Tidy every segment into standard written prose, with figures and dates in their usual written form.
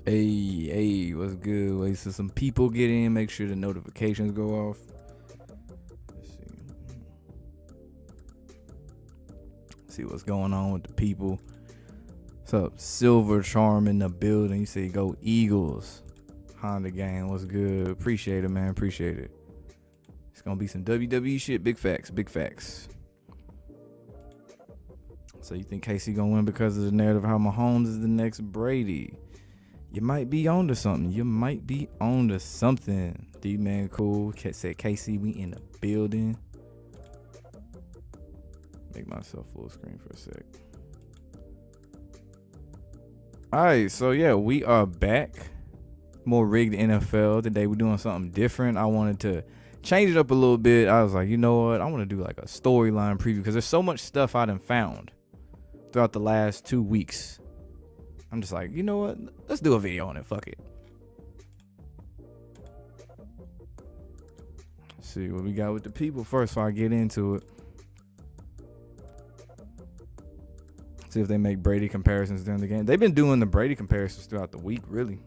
Hey, what's good? Wait till some people get in. Make sure the notifications go off. Let's see what's going on with the people. What's up? Silver Charm in the building. You say go Eagles. Honda gang, what's good? Appreciate it, man. Appreciate it. It's gonna be some WWE shit. Big facts. Big facts. So you think KC gonna win because of the narrative how Mahomes is the next Brady? You might be on to something. D-Man cool. Said KC, we in the building. Make myself full screen for a sec. Alright, so yeah, we are back. More rigged NFL. Today we're doing something different. I wanted to change it up a little bit. I was like, you know what? I want to do like a storyline preview because there's so much stuff I done found throughout the last 2 weeks. I'm just like, you know what? Let's do a video on it. Fuck it. Let's see what we got with the people first before I get into it. See if they make Brady comparisons during the game. They've been doing the Brady comparisons throughout the week, really.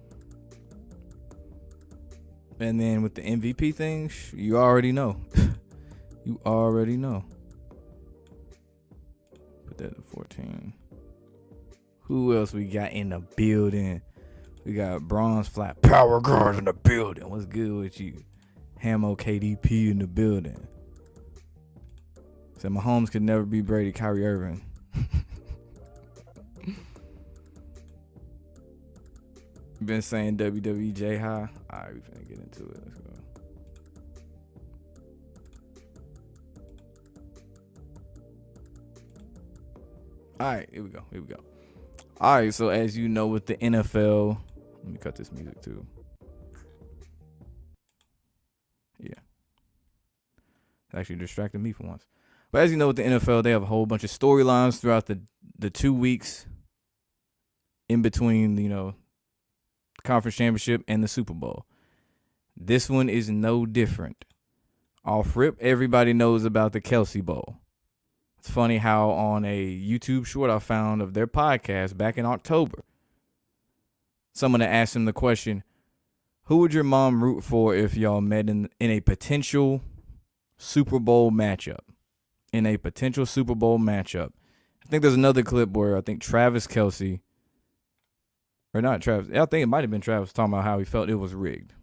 And then with the MVP thing, you already know. You already know. Put that to 14. Who else we got in the building? We got Bronze Flat Power Guards in the building. What's good with you? Hamo KDP in the building. Said Mahomes could never be Brady. Kyrie Irving. Been saying WWE J high. Alright, we finna get into it. Let's go. Alright, here we go. Alright, so as you know with the NFL, let me cut this music too. Yeah. It actually distracted me for once. But as you know with the NFL, they have a whole bunch of storylines throughout the 2 weeks in between, conference championship and the Super Bowl. This one is no different. Off rip, everybody knows about the Kelsey Bowl. It's funny how on a YouTube short I found of their podcast back in October, someone had asked him the question, who would your mom root for if y'all met in a potential Super Bowl matchup? I think there's another clip where I think Travis Kelce, or not Travis, I think it might have been Travis talking about how he felt it was rigged.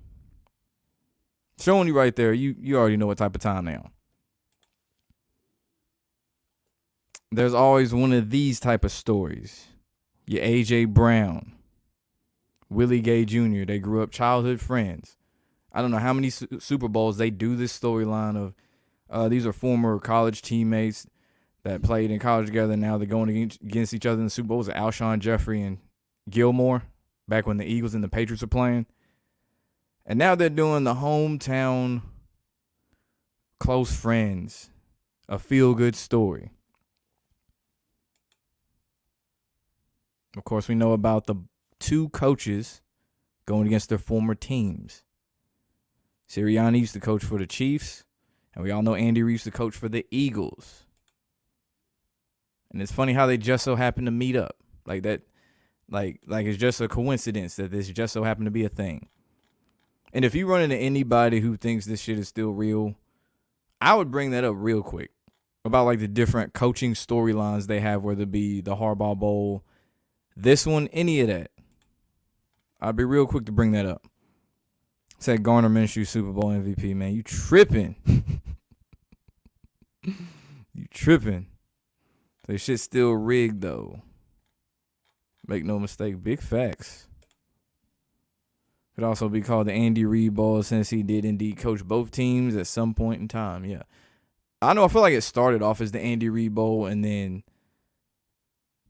Showing you right there, you already know what type of time they on. There's always one of these type of stories. Your A.J. Brown, Willie Gay Jr., they grew up childhood friends. I don't know how many Super Bowls they do this storyline of. These are former college teammates that played in college together. Now they're going against each other in the Super Bowls. Alshon Jeffrey and Gilmore, back when the Eagles and the Patriots were playing. And now they're doing the hometown close friends, a feel-good story. Of course, we know about the 2 coaches going against their former teams. Sirianni used to coach for the Chiefs, and we all know Andy Reid used to coach for the Eagles. And it's funny how they just so happen to meet up. Like that, like it's just a coincidence that this just so happened to be a thing. And if you run into anybody who thinks this shit is still real, I would bring that up real quick about like the different coaching storylines they have, whether it be the Harbaugh Bowl, this one, any of that. I'd be real quick to bring that up. Said Garner Minshew Super Bowl MVP, man. You tripping. You tripping. So shit's still rigged, though. Make no mistake. Big facts. Could also be called the Andy Reid Bowl since he did indeed coach both teams at some point in time. Yeah. I feel like it started off as the Andy Reid Bowl, and then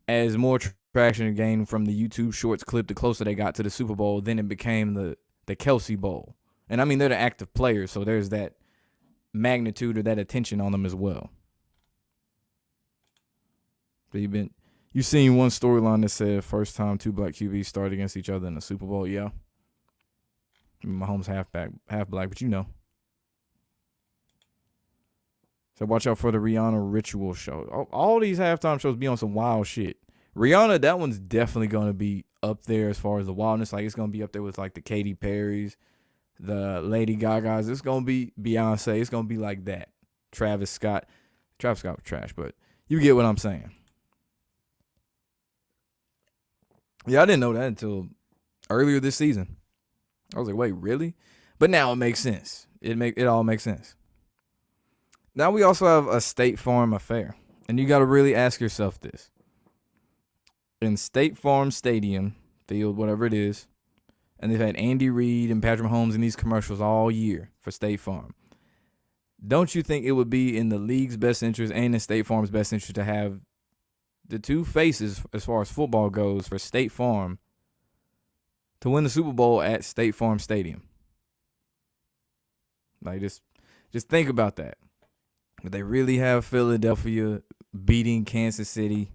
as more traction gained from the YouTube Shorts clip, the closer they got to the Super Bowl, then it became the Kelsey Bowl. And I mean, they're the active players, so there's that magnitude or that attention on them as well. So you've seen one storyline that said first time 2 black QBs start against each other in the Super Bowl. Yeah. Mahomes half black, but you know. So watch out for the Rihanna Ritual show. All these halftime shows be on some wild shit. Rihanna, that one's definitely going to be up there as far as the wildness. Like, it's going to be up there with, like, the Katy Perrys, the Lady Gagas. It's going to be Beyonce. It's going to be like that. Travis Scott. Travis Scott was trash, but you get what I'm saying. Yeah, I didn't know that until earlier this season. I was like, wait, really? But now it makes sense. It all makes sense. Now we also have a State Farm affair. And you got to really ask yourself this. In State Farm Stadium, field, whatever it is, and they've had Andy Reid and Patrick Mahomes in these commercials all year for State Farm. Don't you think it would be in the league's best interest and in State Farm's best interest to have the two faces, as far as football goes, for State Farm to win the Super Bowl at State Farm Stadium? Like, just think about that. But they really have Philadelphia beating Kansas City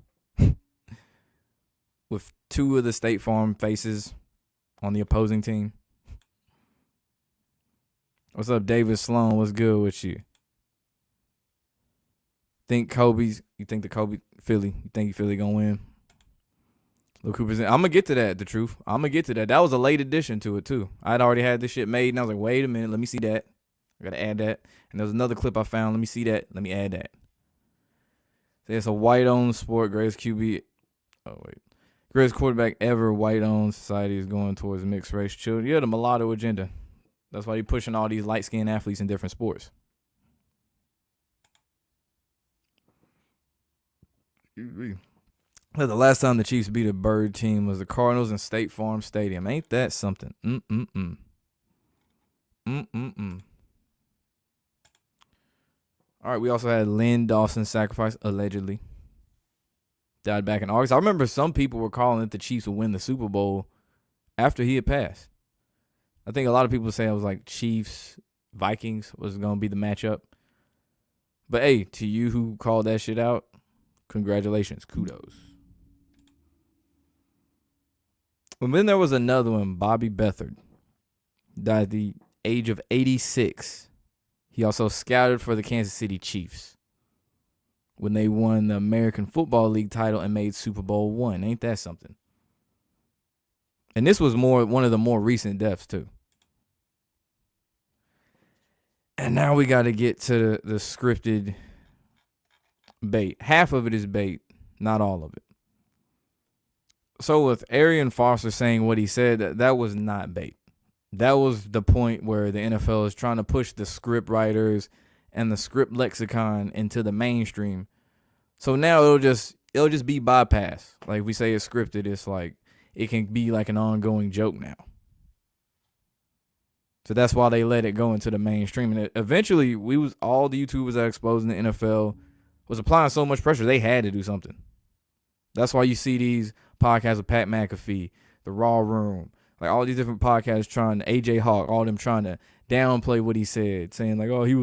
with two of the State Farm faces on the opposing team. What's up, David Sloan? What's good with you? You think Philly gonna win? Luke Cooper's in. I'm gonna get to that, the truth. I'm gonna get to that. That was a late addition to it too. I'd already had this shit made and I was like, wait a minute, let me see that. I gotta add that. And there was another clip I found. Let me see that. Let me add that. It's a white-owned sport. Greatest QB. Oh, wait. Greatest quarterback ever. White-owned society is going towards mixed-race children. Yeah, the mulatto agenda. That's why you're pushing all these light-skinned athletes in different sports. The last time the Chiefs beat a bird team was the Cardinals in State Farm Stadium. Ain't that something? All right, we also had Lynn Dawson sacrifice, allegedly. Died back in August. I remember some people were calling that the Chiefs would win the Super Bowl after he had passed. I think a lot of people say it was like Chiefs, Vikings was going to be the matchup. But, hey, to you who called that shit out, congratulations. Kudos. And then there was another one, Bobby Beathard. Died at the age of 86. He also scouted for the Kansas City Chiefs when they won the American Football League title and made Super Bowl I. Ain't that something? And this was one of the more recent deaths, too. And now we got to get to the scripted bait. Half of it is bait, not all of it. So with Arian Foster saying what he said, that was not bait. That was the point where the NFL is trying to push the script writers and the script lexicon into the mainstream. So now it'll just be bypassed. Like we say it's scripted, it's like it can be like an ongoing joke now. So that's why they let it go into the mainstream. And eventually all the YouTubers that exposing the NFL was applying so much pressure, they had to do something. That's why you see these podcasts with Pat McAfee, The Raw Room, like all these different podcasts AJ Hawk, all them trying to downplay what he said, saying like, oh, he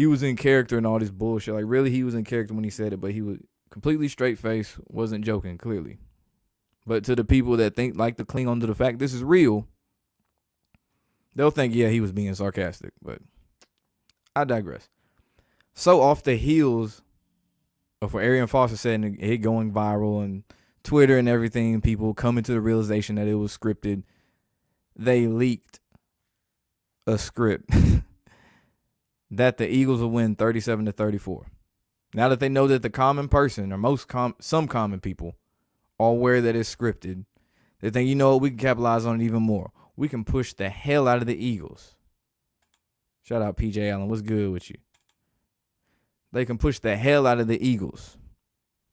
was in character and all this bullshit. Like really he was in character when he said it, but he was completely straight face, wasn't joking, clearly. But to the people that like to cling on to the fact this is real, they'll think, yeah, he was being sarcastic. But I digress. So off the heels of what Arian Foster said and it going viral and Twitter and everything, people coming to the realization that it was scripted, they leaked a script that the Eagles will win 37-34. Now that they know that the common person or some common people are aware that it's scripted, they think, you know what, we can capitalize on it even more. We can push the hell out of the Eagles. Shout out PJ Allen. What's good with you? They can push the hell out of the Eagles.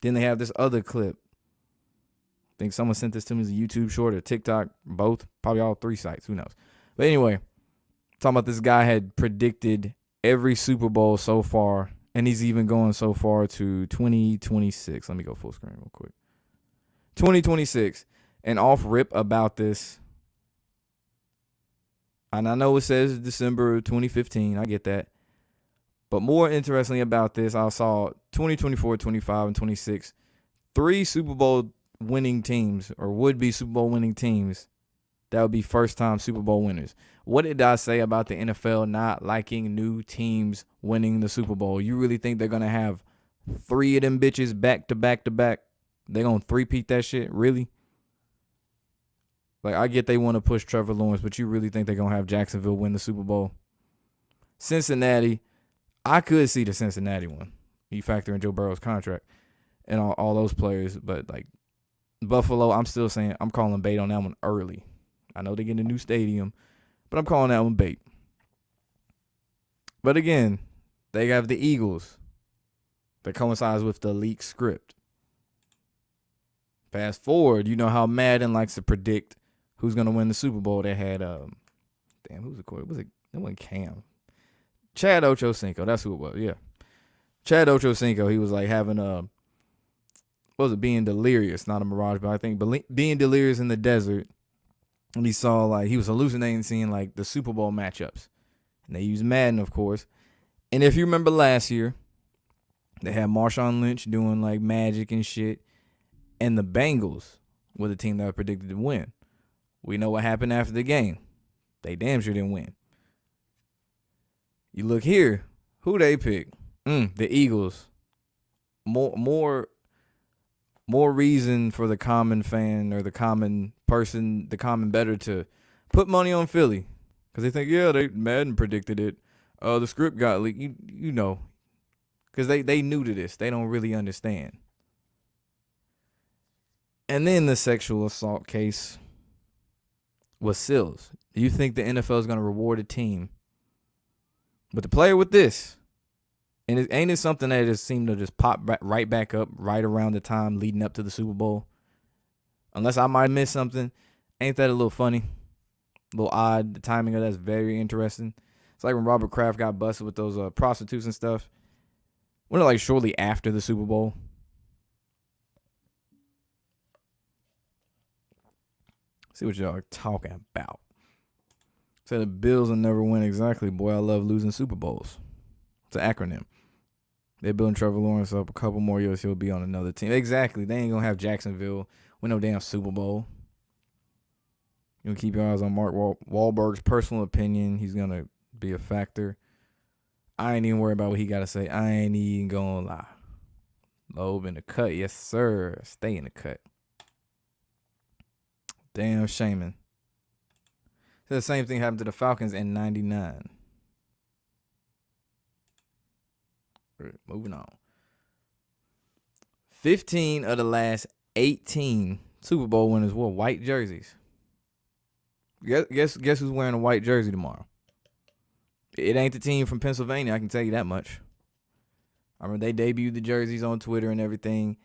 Then they have this other clip. I think someone sent this to me as a YouTube short or TikTok, both, probably all three sites, who knows. But anyway, talking about this guy had predicted every Super Bowl so far, and he's even going so far to 2026. Let me go full screen real quick. 2026, and off rip about this. And I know it says December 2015, I get that. But more interestingly about this, I saw 2024, 25, and 26, 3 Super Bowl winning teams or would-be Super Bowl winning teams that would be first-time Super Bowl winners. What did I say about the NFL not liking new teams winning the Super Bowl? You really think they're going to have 3 of them bitches back to back to back? They gonna three-peat that shit? Really? Like, I get they want to push Trevor Lawrence, but you really think they're gonna have Jacksonville win the Super Bowl? Cincinnati, I could see the Cincinnati one. You factor in Joe Burrow's contract and all those players, but like Buffalo, I'm still saying I'm calling bait on that one early. I know they get a new stadium, but I'm calling that one bait. But again, they have the Eagles that coincides with the leak script. Fast forward, you know how Madden likes to predict who's gonna win the Super Bowl. They had who's the quarterback? Was it? It wasn't Cam. Chad Ochocinco. That's who it was. Yeah, Chad Ochocinco. He was like having being delirious, not a mirage, but I think being delirious in the desert. And he saw like he was hallucinating, seeing like the Super Bowl matchups, and they used Madden, of course. And if you remember last year, they had Marshawn Lynch doing like magic and shit, and the Bengals were the team that was predicted to win. We know what happened after the game. They damn sure didn't win. You look here, who they pick? The Eagles. More reason for the common fan or the common person, the common bettor to put money on Philly. Because they think, yeah, Madden predicted it. The script got leaked. You know. Because they new to this. They don't really understand. And then the sexual assault case was Sills. Do you think the NFL is going to reward a team with the player with this? And ain't it something that just seemed to just pop right back up right around the time leading up to the Super Bowl? Unless I might miss something. Ain't that a little funny? A little odd. The timing of that's very interesting. It's like when Robert Kraft got busted with those prostitutes and stuff. Wasn't it like shortly after the Super Bowl? See what y'all are talking about. Said the Bills will never win. Exactly. Boy, I love losing Super Bowls. It's an acronym. They're building Trevor Lawrence up a couple more years. He'll be on another team. Exactly. They ain't going to have Jacksonville with no damn Super Bowl. You'll keep your eyes on Mark Wahlberg's personal opinion. He's going to be a factor. I ain't even worried about what he got to say. I ain't even going to lie. Loeb in the cut. Yes, sir. Stay in the cut. Damn shaming. The same thing happened to the Falcons in 99. Moving on. 15 of the last 18 Super Bowl winners wore white jerseys. Guess who's wearing a white jersey tomorrow? It ain't the team from Pennsylvania, I can tell you that much. I remember they debuted the jerseys on Twitter and everything.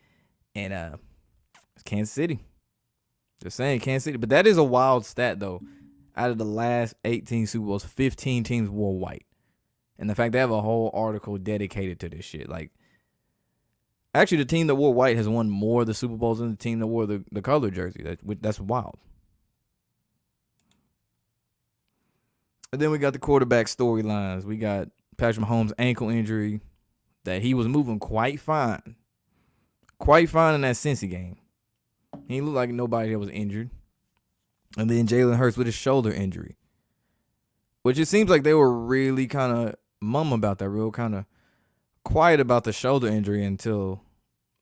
And it's Kansas City. Just saying, Kansas City. But that is a wild stat, though. Out of the last 18 Super Bowls, 15 teams wore white. And the fact they have a whole article dedicated to this shit. Like, actually, the team that wore white has won more of the Super Bowls than the team that wore the color jersey. That's wild. And then we got the quarterback storylines. We got Patrick Mahomes' ankle injury that he was moving quite fine. Quite fine in that Cincy game. He looked like nobody that was injured. And then Jalen Hurts with his shoulder injury. Which it seems like they were really kind of mum about that, real kind of quiet about the shoulder injury until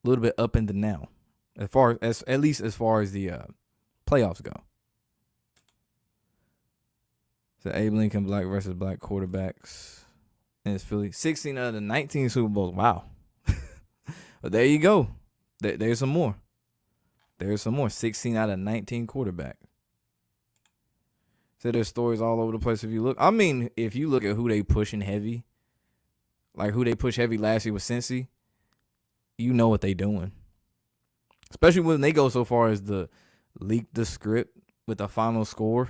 a little bit up into now. At least as far as the playoffs go. So Abe Lincoln, black versus black quarterbacks in his Philly. 16 out of the 19 Super Bowls. Wow. But there you go. There's some more. There's some more. 16 out of 19 quarterbacks. So there's stories all over the place if you look. I mean, if you look at who they pushing heavy, like who they push heavy last year with Cincy, you know what they doing. Especially when they go so far as to leak the script with the final score.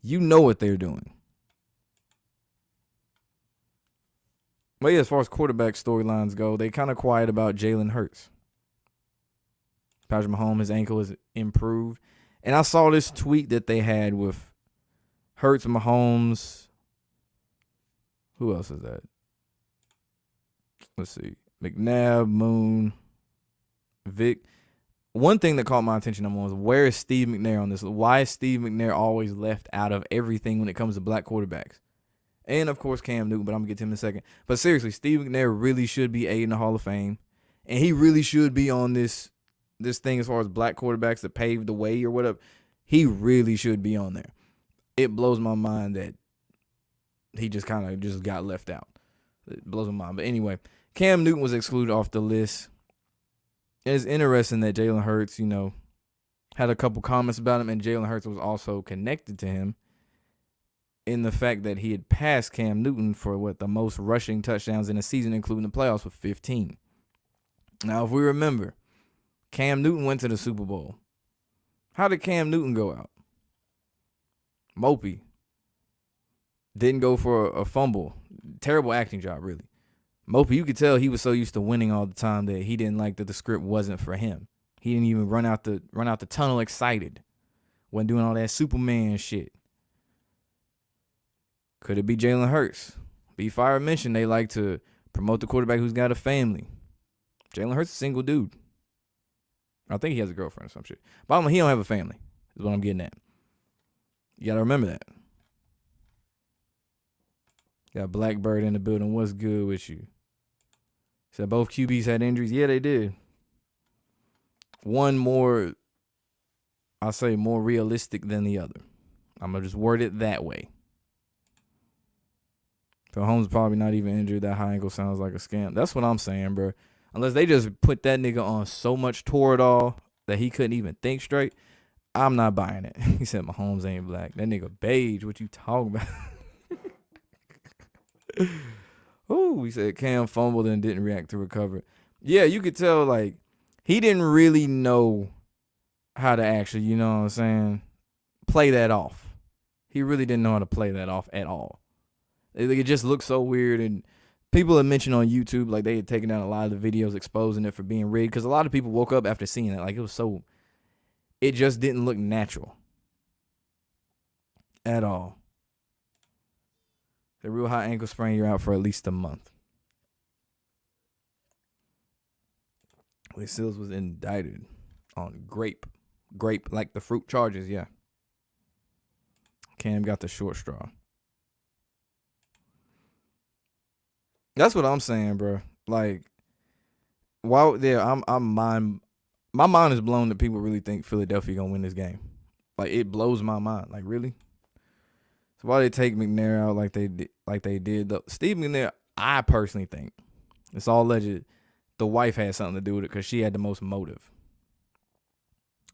You know what they're doing. But yeah, as far as quarterback storylines go, they kind of quiet about Jalen Hurts. Patrick Mahomes, his ankle is improved. And I saw this tweet that they had with Hurts, Mahomes. Who else is that? Let's see. McNabb, Moon, Vic. One thing that caught my attention was, where is Steve McNair on this? Why is Steve McNair always left out of everything when it comes to black quarterbacks? And, of course, Cam Newton, but I'm going to get to him in a second. But seriously, Steve McNair really should be in the Hall of Fame. And he really should be on this thing as far as black quarterbacks that paved the way or whatever. He really should be on there. It blows my mind that he just kind of just got left out. It blows my mind. But anyway, Cam Newton was excluded off the list. It's interesting that Jalen Hurts, had a couple comments about him, and Jalen Hurts was also connected to him in the fact that he had passed Cam Newton for the most rushing touchdowns in a season, including the playoffs, with 15. Now, if we remember, Cam Newton went to the Super Bowl. How did Cam Newton go out? Mopey. Didn't go for a fumble. Terrible acting job, really. Mopey, you could tell he was so used to winning all the time that he didn't like that the script wasn't for him. He didn't even run out the tunnel excited. Wasn't doing all that Superman shit. Could it be Jalen Hurts? B-Fire mentioned they like to promote the quarterback who's got a family. Jalen Hurts is a single dude. I think he has a girlfriend or some shit. But he don't have a family, is what I'm getting at. You got to remember that. Got Blackbird in the building. What's good with you? Said both QBs had injuries. Yeah, they did. One more, I'll say, more realistic than the other. I'm going to just word it that way. So Holmes probably not even injured. That high ankle sounds like a scam. That's what I'm saying, bro. Unless they just put that nigga on so much Toradol that he couldn't even think straight, I'm not buying it. He said Mahomes ain't black. That nigga beige. What you talking about? Oh, he said Cam fumbled and didn't react to recover. Yeah, you could tell, he didn't really know how to actually, you know what I'm saying, play that off. He really didn't know how to play that off at all. It just looked so weird, and people had mentioned on YouTube, they had taken down a lot of the videos exposing it for being rigged, because a lot of people woke up after seeing it. It just didn't look natural at all. The real high ankle sprain, you're out for at least a month. Lee Sills was indicted on grape, like the fruit charges, yeah. Cam got the short straw. That's what I'm saying, bro. My mind is blown that people really think Philadelphia gonna win this game. It blows my mind. Really? So why they take McNair out like they did? Though Steve McNair, I personally think it's all alleged. The wife had something to do with it because she had the most motive.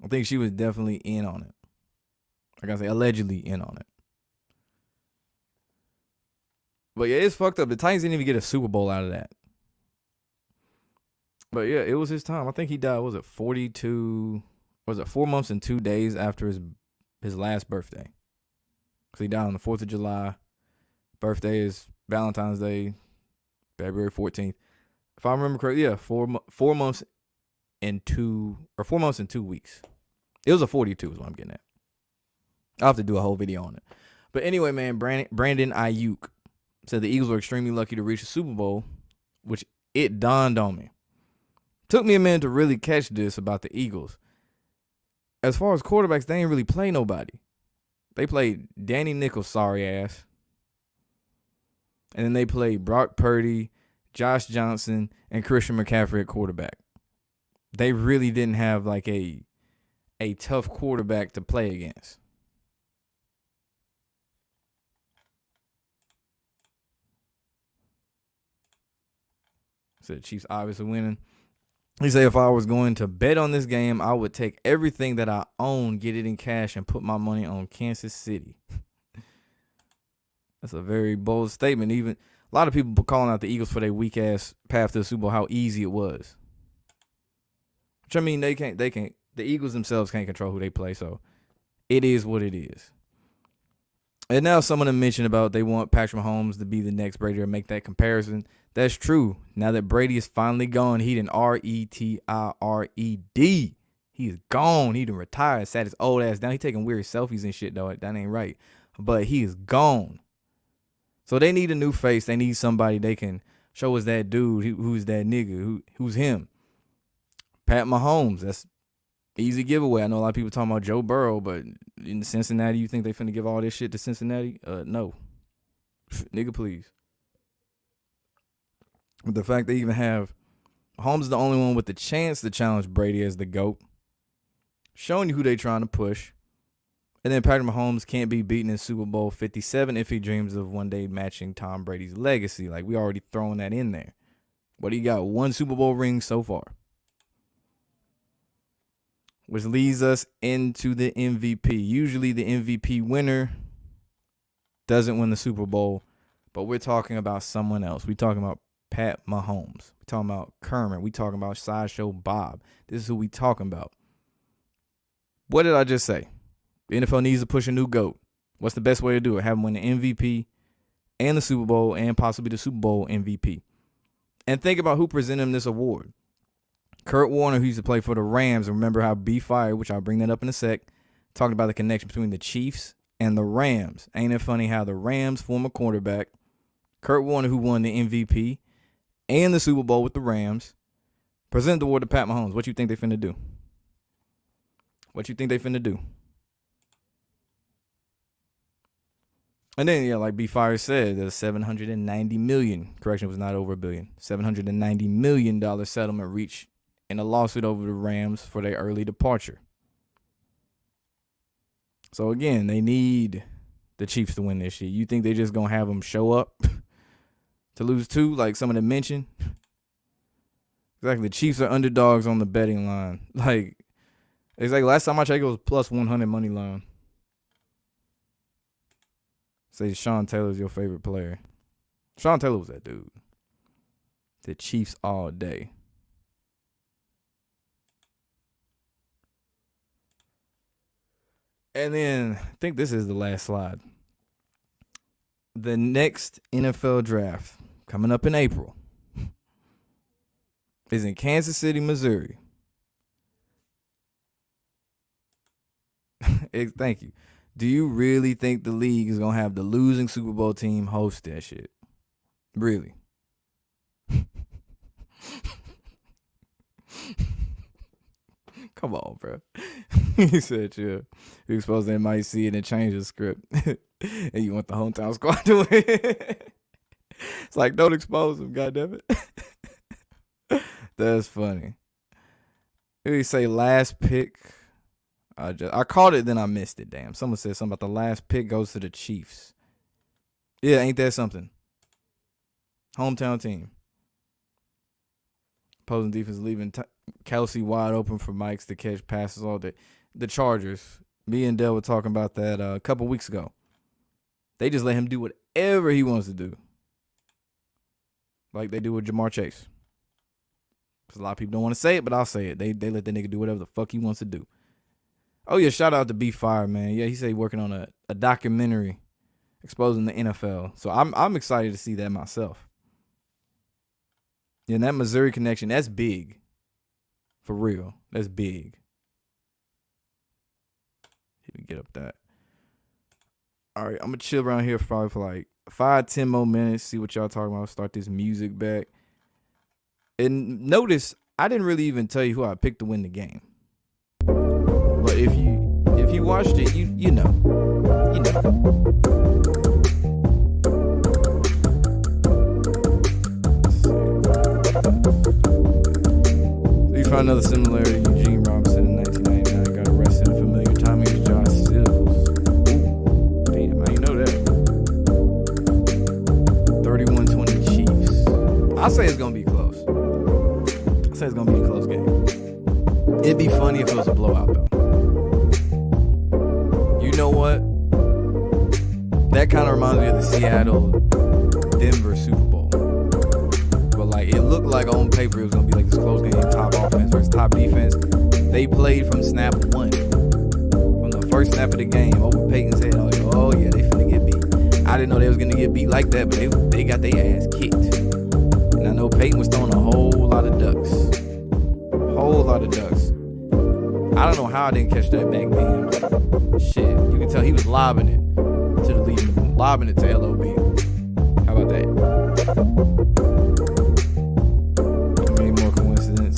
I think she was definitely in on it. Like I say, allegedly in on it. But yeah, it's fucked up. The Titans didn't even get a Super Bowl out of that. But yeah, it was his time. I think he died, 42, 4 months and 2 days after his last birthday. Because he died on the 4th of July. Birthday is Valentine's Day, February 14th. If I remember correctly, yeah, 4 months and 2 weeks. It was a 42 is what I'm getting at. I'll have to do a whole video on it. But anyway, man, Brandon Ayuk said the Eagles were extremely lucky to reach the Super Bowl, which it dawned on me. Took me a minute to really catch this about the Eagles. As far as quarterbacks, they ain't really play nobody. They played Danny Nichols, sorry ass. And then they played Brock Purdy, Josh Johnson, and Christian McCaffrey at quarterback. They really didn't have a tough quarterback to play against. Said Chiefs obviously winning. He said if I was going to bet on this game, I would take everything that I own, get it in cash, and put my money on Kansas City. That's a very bold statement. Even a lot of people calling out the Eagles for their weak ass path to the Super Bowl, how easy it was. Which I mean, the Eagles themselves can't control who they play, so it is what it is. And now someone mentioned about they want Patrick Mahomes to be the next Brady or make that comparison. That's true. Now that Brady is finally gone, he done retired. He is gone. He done retired, sat his old ass down. He taking weird selfies and shit, though. That ain't right. But he is gone. So they need a new face. They need somebody they can show us that dude who's that nigga, who's him. Pat Mahomes, that's easy giveaway. I know a lot of people talking about Joe Burrow, but in Cincinnati, you think they finna give all this shit to Cincinnati? No. Nigga, please. But the fact they even have Mahomes is the only one with the chance to challenge Brady as the GOAT, showing you who they trying to push. And then Patrick Mahomes can't be beaten in Super Bowl 57 if he dreams of one day matching Tom Brady's legacy. Like, we already throwing that in there. But he got one Super Bowl ring so far. Which leads us into the MVP. Usually the MVP winner doesn't win the Super Bowl, but we're talking about someone else. We're talking about Pat Mahomes. We're talking about Kermit. We're talking about Sideshow Bob. This is who we talking about. What did I just say? The NFL needs to push a new GOAT. What's the best way to do it? Have him win the MVP and the Super Bowl and possibly the Super Bowl MVP. And think about who presented him this award. Kurt Warner, who used to play for the Rams. Remember how BeatStars, which I'll bring that up in a sec, talked about the connection between the Chiefs and the Rams. Ain't it funny how the Rams former quarterback, Kurt Warner, who won the MVP and the Super Bowl with the Rams, presented the award to Pat Mahomes. What you think they finna do? What you think they finna do? And then, yeah, like BeatStars said, the $790 million, correction, it was not over $1 billion, $790 million settlement reached in a lawsuit over the Rams for their early departure. So, again, they need the Chiefs to win this shit. You think they just going to have them show up to lose two, like some of them mentioned? Exactly. The Chiefs are underdogs on the betting line. Like, exactly. Last time I checked, it was plus 100 money line. Say Sean Taylor's your favorite player. Sean Taylor was that dude. The Chiefs all day. And then I think this is the last slide. The next NFL draft coming up in April is in Kansas City, Missouri. Thank you. Do you really think the league is going to have the losing Super Bowl team host that shit? Really? Come on, bro. He said, yeah. You supposed they might see it and change the script. And you want the hometown squad to win. It's like, don't expose them, goddammit. That's funny. What do you say, last pick? I caught it, then I missed it. Damn. Someone said something about the last pick goes to the Chiefs. Yeah, ain't that something? Hometown team. Opposing defense leaving Kelsey wide open for Mikes to catch passes all day. The Chargers. Me and Dell were talking about that a couple weeks ago. They just let him do whatever he wants to do. Like they do with Jamar Chase. Because a lot of people don't want to say it, but I'll say it. They let the nigga do whatever the fuck he wants to do. Oh, yeah, shout out to BeatStars, man. Yeah, he said he's working on a documentary exposing the NFL. So I'm excited to see that myself. Yeah, and that Missouri connection, that's big. For real. That's big. Let me get up that. All right, I'm going to chill around here probably for like 5-10 more minutes, see what y'all talking about, start this music back. And notice, I didn't really even tell you who I picked to win the game. But if you watched it, you know. You know. So you find another similarity. Eugene Robinson in 1999 got arrested in familiar timing as Josh Sills. Damn, how you know that? 31-20 Chiefs. I say it's gonna be close. I say it's gonna be a close game. It'd be funny if it was a blowout though. You know what? That kind of reminds me of the Seattle-Denver Super Bowl. But like, it looked like on paper it was gonna be like this close game, top offense versus top defense. They played from snap one, from the first snap of the game over Peyton's head. I was like, oh yeah, they finna get beat. I didn't know they was gonna get beat like that, but they got their ass kicked. And I know Peyton was throwing a whole lot of ducks. Whole lot of ducks. I don't know how I didn't catch that back then. Shit, you can tell he was lobbing it to the lead, lobbing it to LOB. How about that? Maybe more coincidence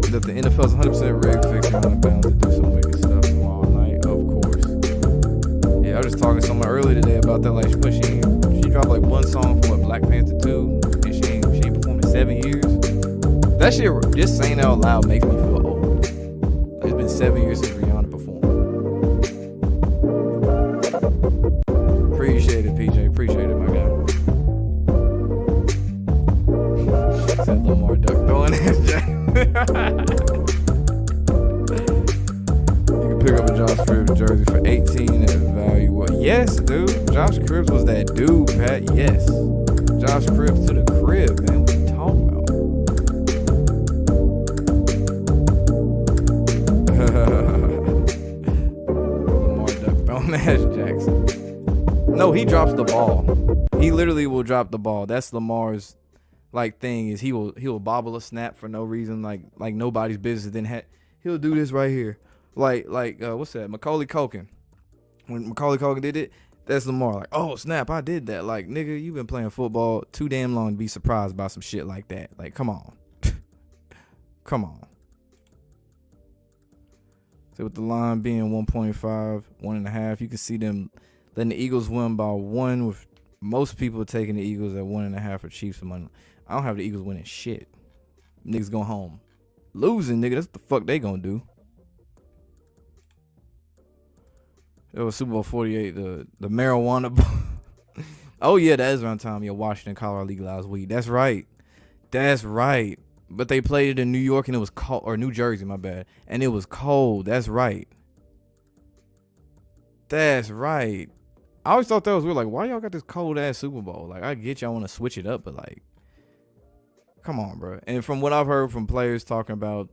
that the NFL's 100% rigged, fixed, and bound to do some wicked stuff tomorrow night, of course. Yeah, I was just talking to someone earlier today about that. Like, she dropped like one song from Black Panther 2, and she ain't performed in 7 years. That shit, just saying it out loud makes me feel old. It's been 7 years since Rihanna performed. Appreciate it, PJ. Appreciate it, my guy. Said Lamar Duck throwing ass jack. You can pick up a Josh Cribbs jersey for $18 at value. What? Yes, dude. Josh Cribbs was that dude, Pat. Yes. Josh Cribbs to the crib, man. What you talking about? Lamar Duck throwing ass Jackson. No, he drops the ball. He literally will drop the ball. That's Lamar's like thing is he'll bobble a snap for no reason, like nobody's business. Then he'll do this right here, like what's that? Macaulay Culkin. When Macaulay Culkin did it, that's Lamar. Like, oh snap, I did that. Like, nigga, you've been playing football too damn long to be surprised by some shit like that. Like, come on, come on. So with the line being 1.5, 1.5, you can see them letting the Eagles win by 1, with most people taking the Eagles at 1.5 for Chiefs money. I don't have the Eagles winning shit. Niggas going home losing, nigga. That's what the fuck they gonna do. It was Super Bowl 48, the marijuana. Oh yeah, that is around time. Yeah, Washington, Colorado legalized weed. That's right. That's right. But they played it in New York and it was cold, or New Jersey, my bad. And it was cold. That's right. That's right. I always thought that was weird. Like, why y'all got this cold ass Super Bowl? Like, I get y'all want to switch it up, but like, come on, bro. And from what I've heard from players talking about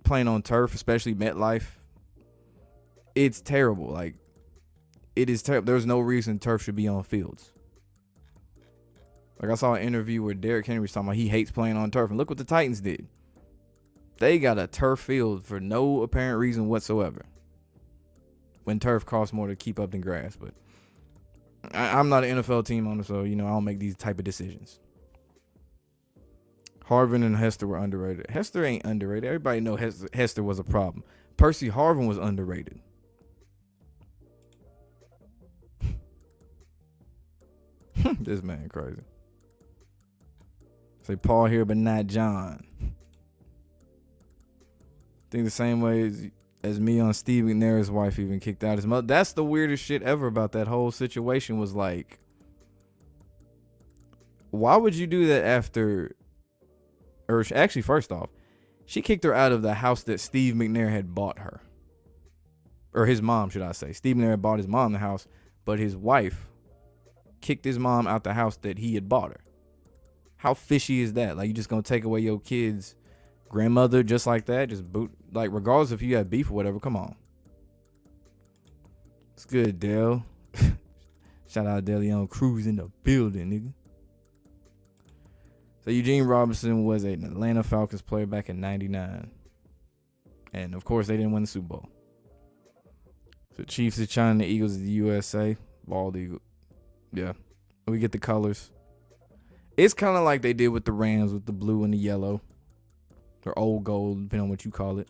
playing on turf, especially MetLife, it's terrible. Like, it is terrible. There's no reason turf should be on fields. Like, I saw an interview where Derrick Henry was talking about he hates playing on turf. And look what the Titans did. They got a turf field for no apparent reason whatsoever. When turf costs more to keep up than grass. But I'm not an NFL team owner, so, I don't make these type of decisions. Harvin and Hester were underrated. Hester ain't underrated. Everybody know Hester was a problem. Percy Harvin was underrated. This man crazy. Say Paul here, but not John. Think the same way as me on Steve McNair's wife even kicked out his mother. That's the weirdest shit ever about that whole situation. Was like, why would you do that after? Or actually, first off, she kicked her out of the house that Steve McNair had bought her. Or his mom, should I say. Steve McNair had bought his mom the house, but his wife kicked his mom out the house that he had bought her. How fishy is that? Like, you just gonna take away your kid's grandmother just like that? Just boot, like, regardless if you have beef or whatever, come on. It's good, Dale. Shout out DeLeon Cruz in the building, nigga. So Eugene Robinson was an Atlanta Falcons player back in '99. And of course they didn't win the Super Bowl. So Chiefs is China, the Eagles is the USA. Bald Eagle. Yeah. We get the colors. It's kind of like they did with the Rams with the blue and the yellow. Or old gold, depending on what you call it.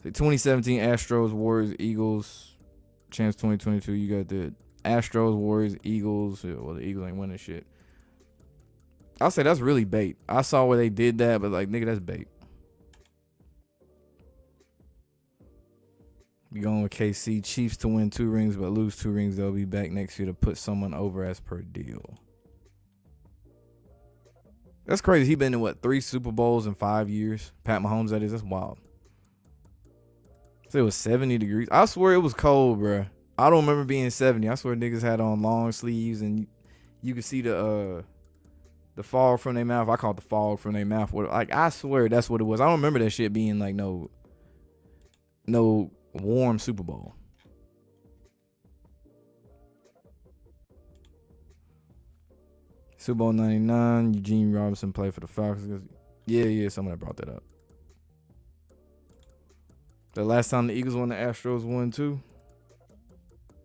The 2017 Astros, Warriors, Eagles. Champs 2022, you got the Astros, Warriors, Eagles. Well, the Eagles ain't winning shit. I'll say that's really bait. I saw where they did that, but like, nigga, that's bait. We going with KC. Chiefs to win 2 rings, but lose 2 rings. They'll be back next year to put someone over as per deal. That's crazy. He been in, 3 Super Bowls in 5 years? Pat Mahomes, that is. That's wild. So it was 70 degrees. I swear it was cold, bro. I don't remember being 70. I swear niggas had on long sleeves, and you could see the fog from their mouth. I call it the fog from their mouth. Like, I swear that's what it was. I don't remember that shit being like no warm Super Bowl. Super Bowl 99, Eugene Robinson played for the Falcons. Yeah, someone brought that up. The last time the Eagles won, the Astros won too.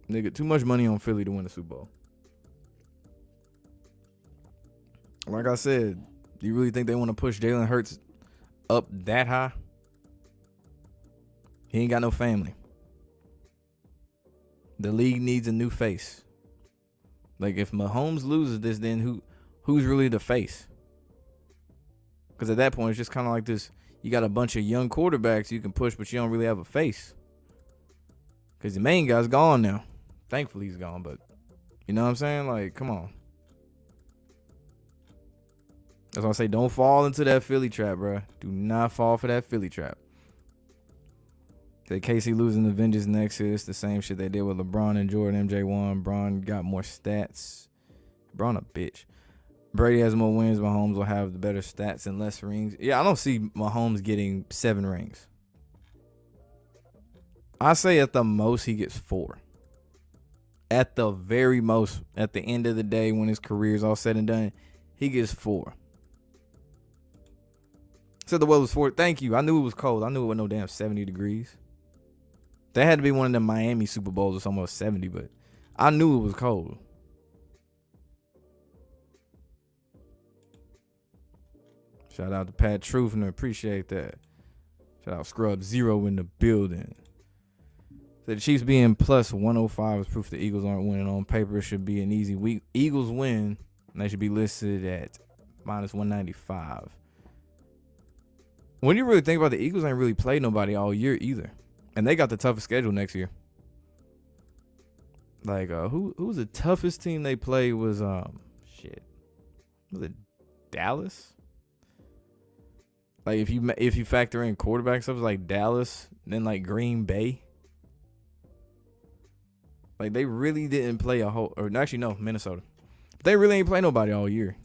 Nigga, too much money on Philly to win the Super Bowl. Like I said, do you really think they want to push Jalen Hurts up that high? He ain't got no family. The league needs a new face. Like, if Mahomes loses this, then who's really the face? Because at that point, it's just kind of like this. You got a bunch of young quarterbacks you can push, but you don't really have a face. Because the main guy's gone now. Thankfully, he's gone, but you know what I'm saying? Like, come on. That's why I say don't fall into that Philly trap, bro. Do not fall for that Philly trap. That KC losing the Avengers next year, it's the same shit they did with LeBron and Jordan. MJ won. Bron got more stats. Bron a bitch. Brady has more wins. Mahomes will have the better stats and less rings. Yeah, I don't see Mahomes getting 7 rings. I say at the most he gets 4. At the very most, at the end of the day, when his career is all said and done, he gets 4. Said the weather was 4. Thank you. I knew it was cold. I knew it was no damn 70 degrees. That had to be one of them Miami Super Bowls or something was 70, but I knew it was cold. Shout out to Pat Truthner. Appreciate that. Shout out Scrub Zero in the building. So the Chiefs being plus 105 is proof the Eagles aren't winning. On paper, it should be an easy week. Eagles win, and they should be listed at minus 195. When you really think about it, the Eagles ain't really played nobody all year either. And they got the toughest schedule next year. Like, who was the toughest team they played was, shit. Was it Dallas? Like, if you factor in quarterback stuff, it's like Dallas, then like Green Bay. Like, they really didn't play a whole, or actually, no, Minnesota. They really ain't play nobody all year.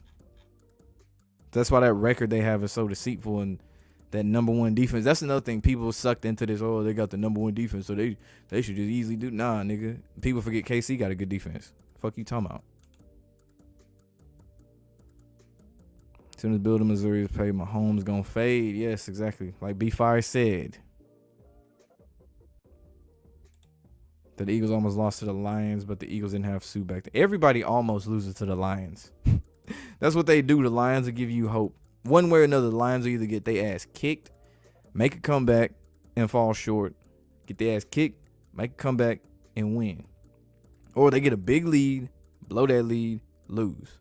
That's why that record they have is so deceitful, and that number 1 defense. That's another thing. People sucked into this. Oh, they got the number 1 defense, so they should just easily do. Nah, nigga. People forget KC got a good defense. Fuck you talking about? As soon as Bill to Missouri is paid, Mahomes gonna fade. Yes, exactly. Like B-Fire said. That the Eagles almost lost to the Lions, but the Eagles didn't have Sue back then. Everybody almost loses to the Lions. That's what they do. The Lions will give you hope. One way or another, the Lions will either get their ass kicked, make a comeback, and fall short. Get their ass kicked, make a comeback, and win. Or they get a big lead, blow that lead, lose.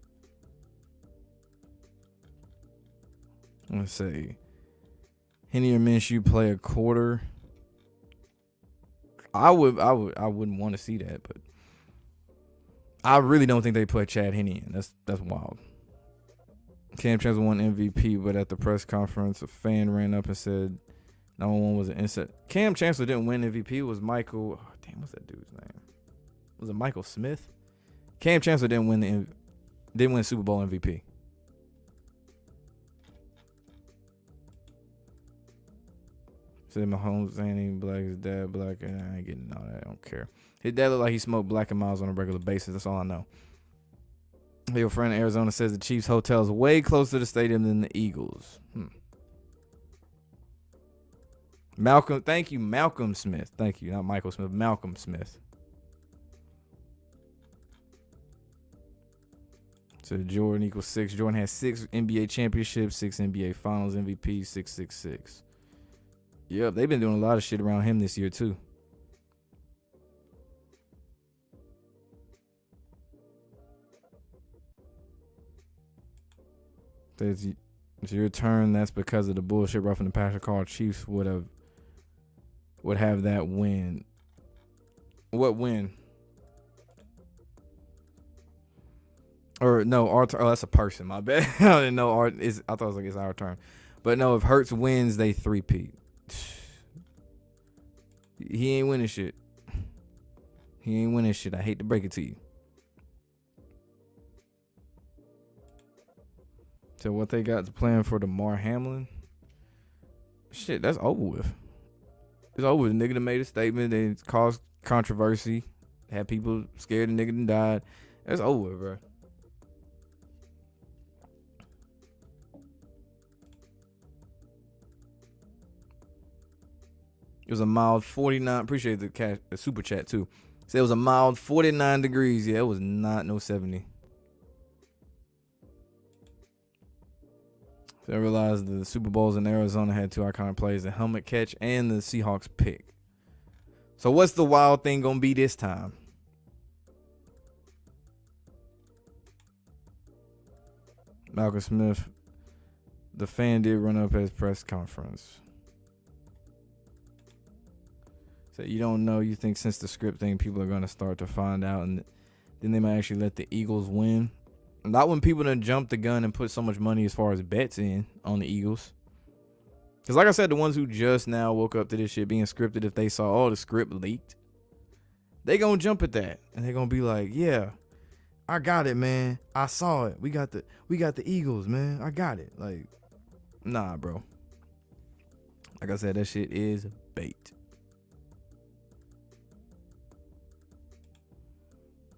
Let's see. Henny or Minshew play a quarter. I wouldn't want to see that, but I really don't think they put Chad Henne in. That's wild. Cam Chancellor won MVP, but at the press conference, a fan ran up and said no one was an insect. Cam Chancellor didn't win MVP. It was Michael. Oh, damn, what's that dude's name? Was it Michael Smith? Cam Chancellor didn't win Super Bowl MVP. Said Mahomes ain't even black. His dad black, and I ain't getting all that. I don't care. His dad looked like he smoked Black and Miles on a regular basis. That's all I know. Your friend in Arizona says the Chiefs hotel is way closer to the stadium than the Eagles. Malcolm, thank you, Malcolm Smith. Thank you, not Michael Smith, Malcolm Smith. So Jordan equals 6. Jordan has 6 NBA championships, 6 NBA Finals MVP, 666. Yep, they've been doing a lot of shit around him this year too. It's your turn. That's because of the bullshit roughing the passer call. Chiefs would have that win. What win? Or no, that's a person. My bad. I didn't know I thought it was like it's our turn. But no, if Hurts wins, they 3-peat. He ain't winning shit. He ain't winning shit. I hate to break it to you. So what they got to plan for Damar Hamlin? Shit, that's over with. It's over with. The nigga that made a statement and caused controversy. Had people scared the nigga that died. That's over with, bro. It was a mild 49. Appreciate the super chat too. Said it was a mild 49 degrees. Yeah, it was not no 70. So I realized the Super Bowls in Arizona had 2 iconic plays, the helmet catch and the Seahawks pick. So what's the wild thing gonna be this time? Malcolm Smith, the fan did run up at his press conference. So you don't know. You think since the script thing, people are going to start to find out, and then they might actually let the Eagles win. Not when people done jump the gun and put so much money as far as bets in on the Eagles. Because like I said, the ones who just now woke up to this shit being scripted, if they saw, oh, the script leaked, they going to jump at that. And they going to be like, yeah, I got it, man. I saw it. We got the Eagles, man. I got it. Like, nah, bro. Like I said, that shit is bait.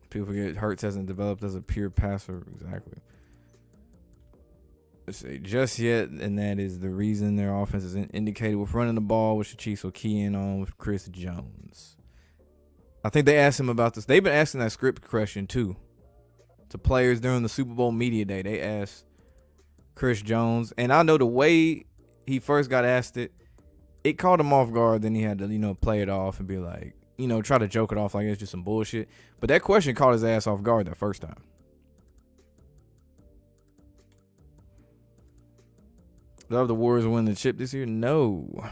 People forget Hurts hasn't developed as a pure passer. Exactly. Let's say just yet, and that is the reason their offense is indicated with running the ball, which the Chiefs will key in on with Chris Jones. I think they asked him about this. They've been asking that script question too to players during the Super Bowl media day. They asked Chris Jones, and I know the way he first got asked it, it caught him off guard. Then he had to, play it off and be like, try to joke it off like it's just some bullshit. But that question caught his ass off guard that first time. Love the Warriors win the chip this year? No.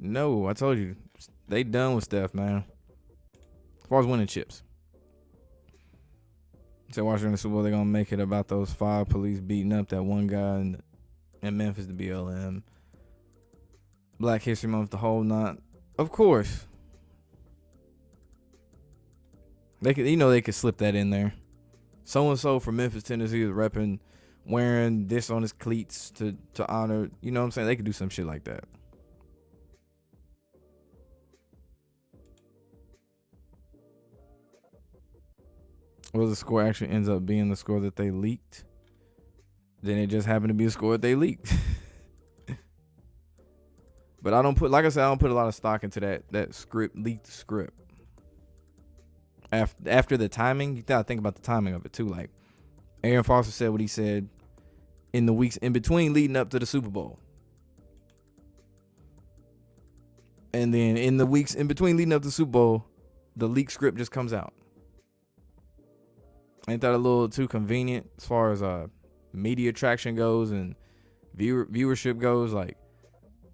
I told you. They done with Steph, man. As far as winning chips. So watching the Super Bowl, they're going to make it about those 5 police beating up that one guy in Memphis, the BLM. Black History Month, the whole knot. Of course. They could slip that in there. So-and-so from Memphis, Tennessee is repping, wearing this on his cleats to honor. You know what I'm saying? They could do some shit like that. Well, the score actually ends up being the score that they leaked. Then it just happened to be the score that they leaked. But I don't put a lot of stock into that leaked script. After the timing, you gotta think about the timing of it too. Like Aaron Foster said what he said in the weeks in between leading up to the Super Bowl. And then in the weeks in between leading up to the Super Bowl, the leaked script just comes out. Ain't that a little too convenient as far as media traction goes and viewership goes? Like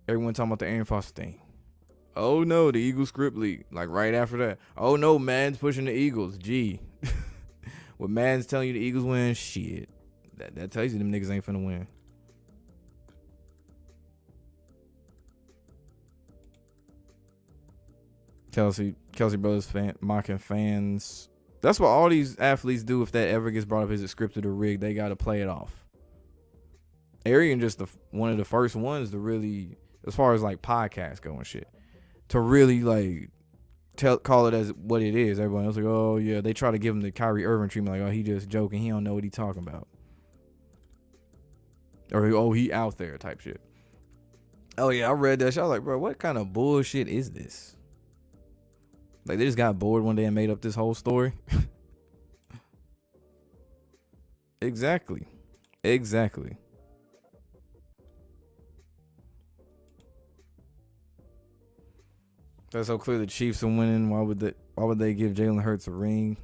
everyone talking about the Aaron Foster thing. Oh no, the Eagles script leak. Like right after that. Oh no, Madden's pushing the Eagles. Gee. What Madden's telling you the Eagles win? Shit. That tells you them niggas ain't finna win. Kelsey Brothers mocking fans. That's what all these athletes do if that ever gets brought up. Is it scripted or rigged? They got to play it off. Arian just one of the first ones to really, as far as like podcasts go and shit, to really like call it as what it is. Everyone else like, oh yeah, they try to give him the Kyrie Irving treatment, like, oh, he just joking, he don't know what he talking about, or oh, he out there type shit. Oh yeah, I read that shit. I was like, bro, what kind of bullshit is this? Like they just got bored one day and made up this whole story. Exactly. That's so clear the Chiefs are winning. Why would they give Jalen Hurts a ring?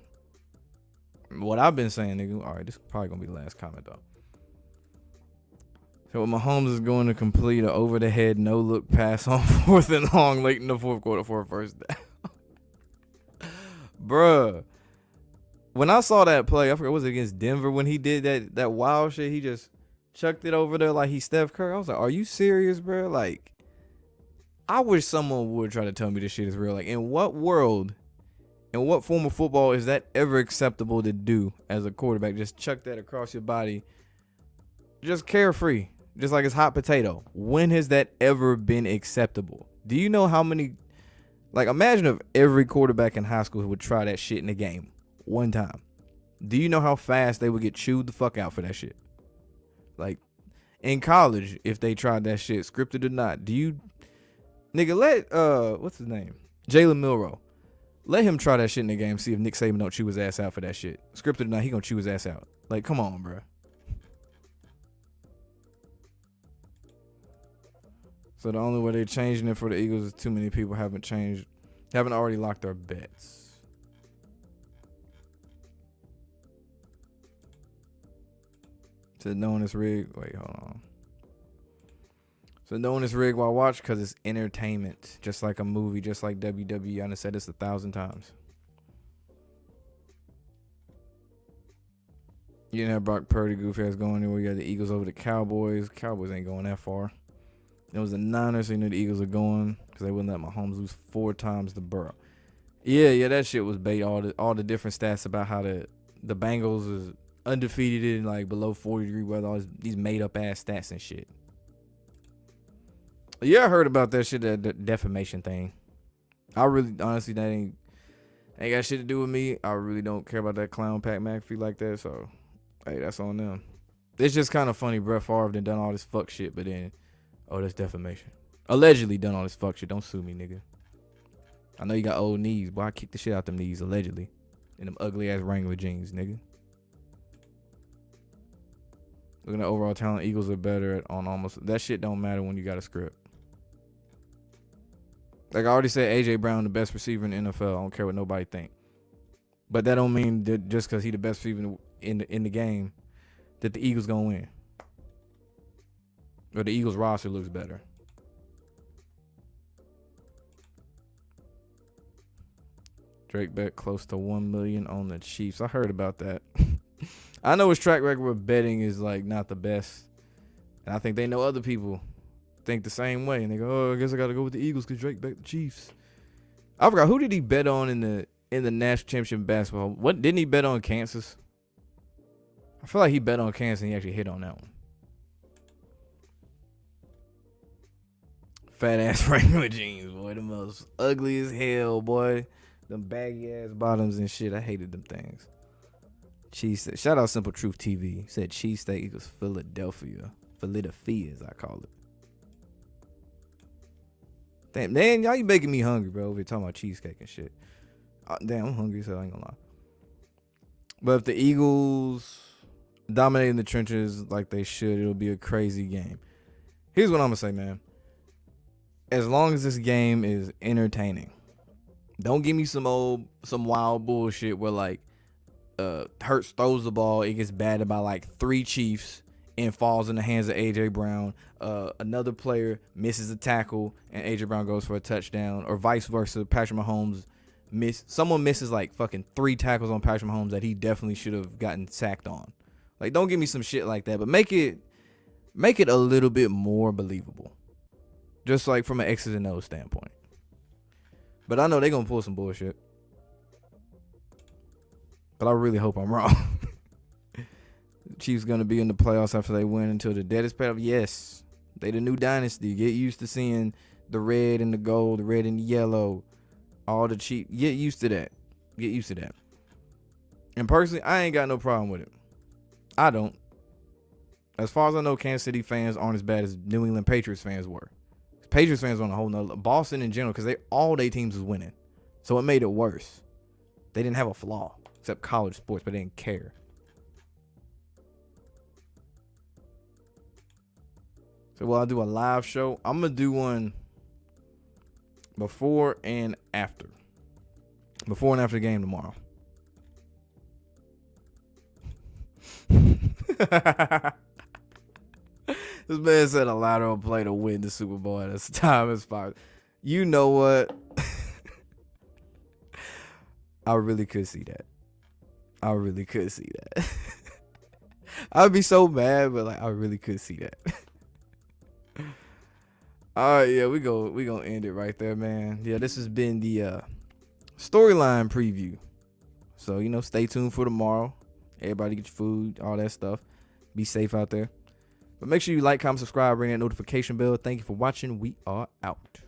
What I've been saying, nigga. All right, this is probably gonna be the last comment though. So Mahomes is going to complete an over the head no look pass on 4th and long late in the 4th quarter for a first down. Bruh. When I saw that play, I forgot, was it against Denver when he did that wild shit? He just chucked it over there like he Steph Curry. I was like, are you serious, bro? Like, I wish someone would try to tell me this shit is real. Like, in what world, in what form of football is that ever acceptable to do as a quarterback? Just chuck that across your body. Just carefree. Just like it's hot potato. When has that ever been acceptable? Do you know how many... Like, imagine if every quarterback in high school would try that shit in a game one time. Do you know how fast they would get chewed the fuck out for that shit? Like, in college, if they tried that shit, scripted or not, do you... Nigga, let, what's his name? Jalen Milroe. Let him try that shit in the game, see if Nick Saban don't chew his ass out for that shit. Scripted or not, he gonna chew his ass out. Like, come on, bro. So the only way they're changing it for the Eagles is too many people haven't already locked their bets. Said no one is rigged. Wait, hold on. So knowing it's rigged, why watch? Because it's entertainment. Just like a movie, just like WWE. I done said this 1,000 times. You didn't have Brock Purdy goofy ass going anywhere. You had the Eagles over the Cowboys. Cowboys ain't going that far. It was the Niners, so you know the Eagles are going because they wouldn't let Mahomes lose 4 times to Burrow. Yeah, that shit was bait. All the different stats about how the Bengals is undefeated in like below 40 degree weather. All these made up ass stats and shit. Yeah, I heard about that shit, that defamation thing. I really, honestly, that ain't got shit to do with me. I really don't care about that clown Pat McAfee like that. So, hey, that's on them. It's just kind of funny. Brett Favre done all this fuck shit, but then, oh, that's defamation. Allegedly done all this fuck shit. Don't sue me, nigga. I know you got old knees, boy. I kicked the shit out them knees, allegedly. In them ugly ass Wrangler jeans, nigga. Looking at overall talent, Eagles are better on almost. That shit don't matter when you got a script. Like I already said, AJ Brown the best receiver in the NFL. I don't care what nobody think. But that don't mean that just because he the best receiver in the game that the Eagles gonna win. Or the Eagles roster looks better. Drake bet close to 1 million on the Chiefs. I heard about that. I know his track record with betting is like not the best. And I think they know other people think the same way. And they go, oh, I guess I gotta go with the Eagles because Drake bet the Chiefs. I forgot, who did he bet on in the national championship basketball? What didn't he bet on Kansas? I feel like he bet on Kansas and he actually hit on that one. Fat ass Wrangler jeans, boy. The most ugly as hell, boy. Them baggy ass bottoms and shit. I hated them things. Cheese. Shout out Simple Truth TV. Said cheesesteak equals Philadelphia. Philadelphia, as I call it. Damn, man, y'all you making me hungry, bro. We're talking about cheesecake and shit. Damn, I'm hungry, so I ain't gonna lie. But if the Eagles dominate in the trenches like they should, it'll be a crazy game. Here's what I'm gonna say, man. As long as this game is entertaining, don't give me some wild bullshit where like Hurts throws the ball, it gets batted by like 3 Chiefs and falls in the hands of AJ Brown. Another player misses a tackle and AJ Brown goes for a touchdown, or vice versa. Patrick Mahomes someone misses like fucking 3 tackles on Patrick Mahomes that he definitely should have gotten sacked on. Like, don't give me some shit like that, but make it a little bit more believable. Just like from an X's and O's standpoint. But I know they're going to pull some bullshit. But I really hope I'm wrong. Chiefs going to be in the playoffs after they win until the dead is paid off. Yes. They the new dynasty. Get used to seeing the red and the gold, the red and the yellow. All the Chiefs. Get used to that. Get used to that. And personally, I ain't got no problem with it. I don't. As far as I know, Kansas City fans aren't as bad as New England Patriots fans were. Patriots fans on a whole nother. Boston in general, because all their teams was winning. So it made it worse. They didn't have a flaw. Except college sports, but they didn't care. So while I do a live show, I'm going to do one before and after. Before and after the game tomorrow. This man said a lateral play to win the Super Bowl at this time is fine. You know what? I really could see that. I'd be so mad, but like I really could see that. All right, yeah, we gonna end it right there, man. Yeah, this has been the storyline preview. So, stay tuned for tomorrow. Everybody get your food, all that stuff. Be safe out there. But make sure you like, comment, subscribe, ring that notification bell. Thank you for watching. We are out.